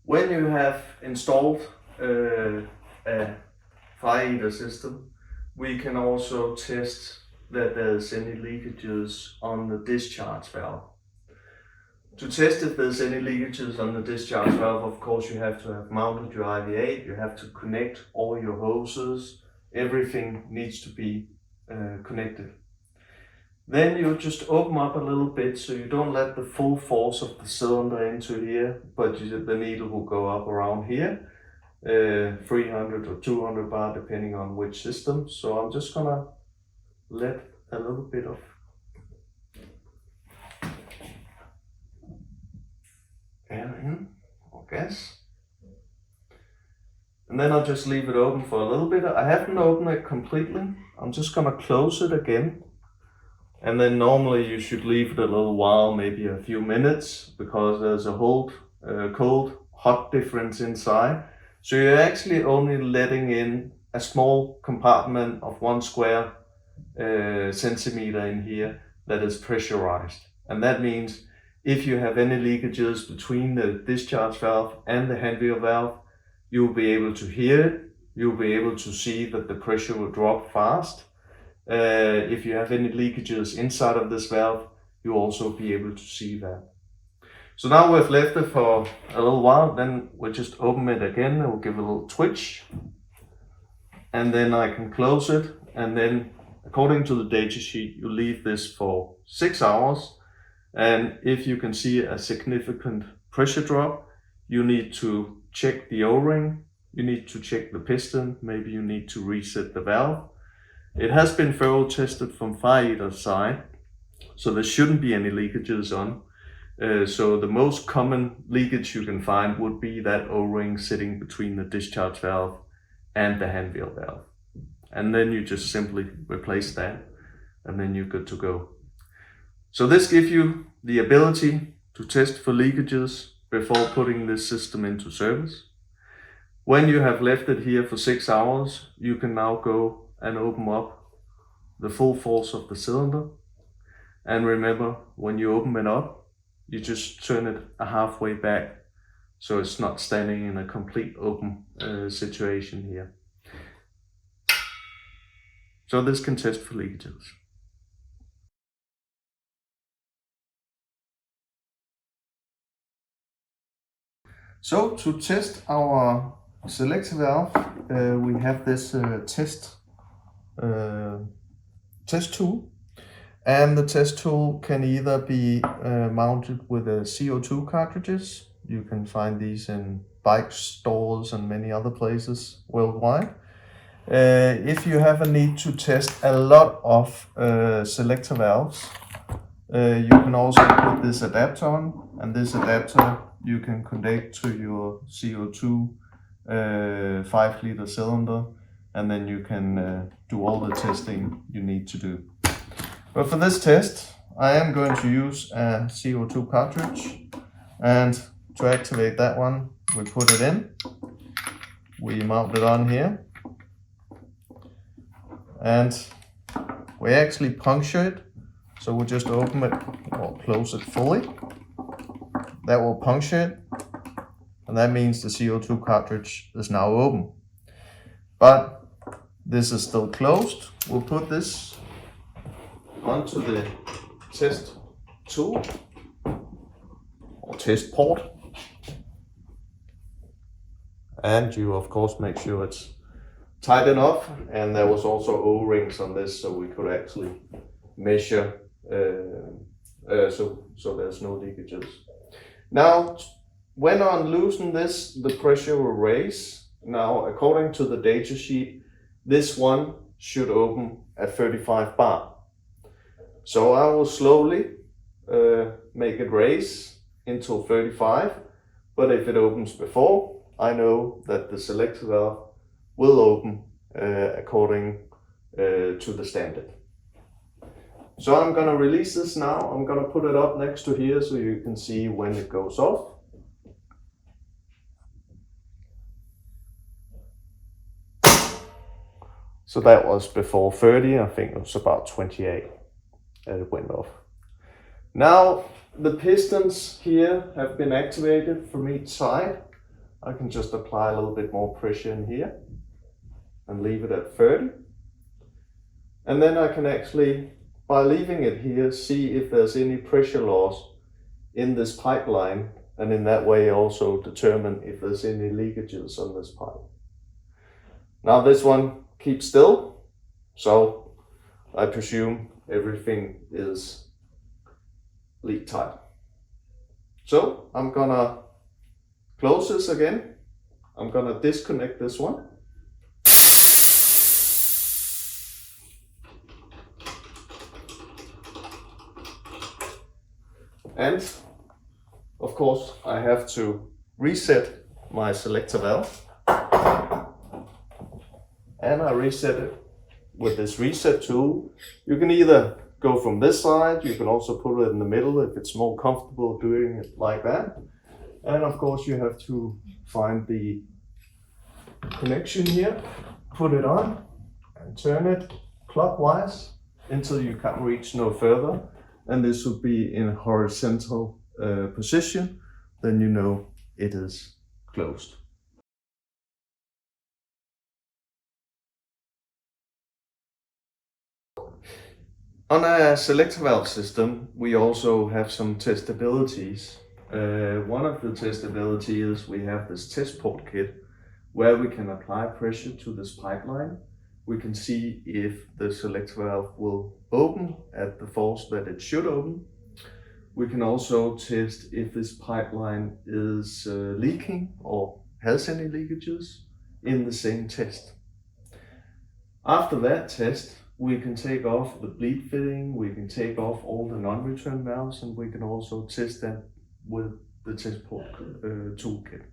When you have installed a fire eater system, we can also test that there's any leakages on the discharge valve. To test if there's any leakages on the discharge valve, of course you have to have mounted your IV8, you have to connect all your hoses, everything needs to be connected. Then you just open up a little bit so you don't let the full force of the cylinder into here, but the needle will go up around here, 300 or 200 bar depending on which system. So I'm just gonna let a little bit of air in, or gas. And then I'll just leave it open for a little bit. I haven't opened it completely. I'm just gonna close it again. And then normally you should leave it a little while, maybe a few minutes, because there's a cold, hot difference inside. So you're actually only letting in a small compartment of 1 square centimeter in here that is pressurized. And that means if you have any leakages between the discharge valve and the hand wheel valve, you'll be able to hear it. You'll be able to see that the pressure will drop fast. If you have any leakages inside of this valve, you'll also be able to see that. So now we've left it for a little while, then we'll just open it again and we'll give it a little twitch. And then I can close it, and then according to the datasheet, you leave this for 6 hours. And if you can see a significant pressure drop, you need to check the O-ring, you need to check the piston, maybe you need to reset the valve. It has been thorough tested from fire eater side, so there shouldn't be any leakages on. So the most common leakage you can find would be that O-ring sitting between the discharge valve and the hand wheel valve. And then you just simply replace that, and then you're good to go. So this gives you the ability to test for leakages before putting this system into service. When you have left it here for 6 hours, you can now go and open up the full force of the cylinder. And remember, when you open it up, you just turn it a halfway back, so it's not standing in a complete open situation here. So this can test for leakages. So to test our Selector valve, we have this test tool, and the test tool can either be mounted with a CO2 cartridges. You can find these in bike stores and many other places worldwide. If you have a need to test a lot of Selector valves, you can also put this adapter on, and this adapter you can connect to your CO2 5-liter cylinder, and then you can do all the testing you need to do. But for this test, I am going to use a CO2 cartridge, and to activate that one, we put it in, we mount it on here, and we actually puncture it. So we'll just open it or close it fully. That will puncture it, and that means the CO2 cartridge is now open. But this is still closed. We'll put this onto the test tool or test port, and you of course make sure it's tight enough, and there was also O-rings on this, so we could actually measure so there's no leakages. Now when I unloosen this, the pressure will raise. Now according to the datasheet, this one should open at 35 bar. So I will slowly make it raise until 35, but if it opens before, I know that the Selector valve will open according to the standard. So I'm gonna release this now. I'm gonna put it up next to here so you can see when it goes off. So that was before 30, I think it was about 28 and it went off. Now the pistons here have been activated from each side. I can just apply a little bit more pressure in here and leave it at 30. And then I can actually, by leaving it here, see if there's any pressure loss in this pipeline, and in that way also determine if there's any leakages on this pipe. Now this one keeps still, so I presume everything is leak tight. So I'm gonna close this again. I'm gonna disconnect this one. And of course I have to reset my selector valve. And I reset it with this reset tool. You can either go from this side, you can also put it in the middle if it's more comfortable doing it like that. And of course you have to find the connection here, put it on and turn it clockwise until you can't reach no further. And this would be in horizontal position, then you know it is closed. On a selector valve system, we also have some testabilities. One of the testability is we have this test port kit where we can apply pressure to this pipeline. We can see if the selector valve will open at the force that it should open. We can also test if this pipeline is leaking or has any leakages in the same test. After that test, we can take off the bleed fitting, we can take off all the non-return valves, and we can also test that with the test port toolkit.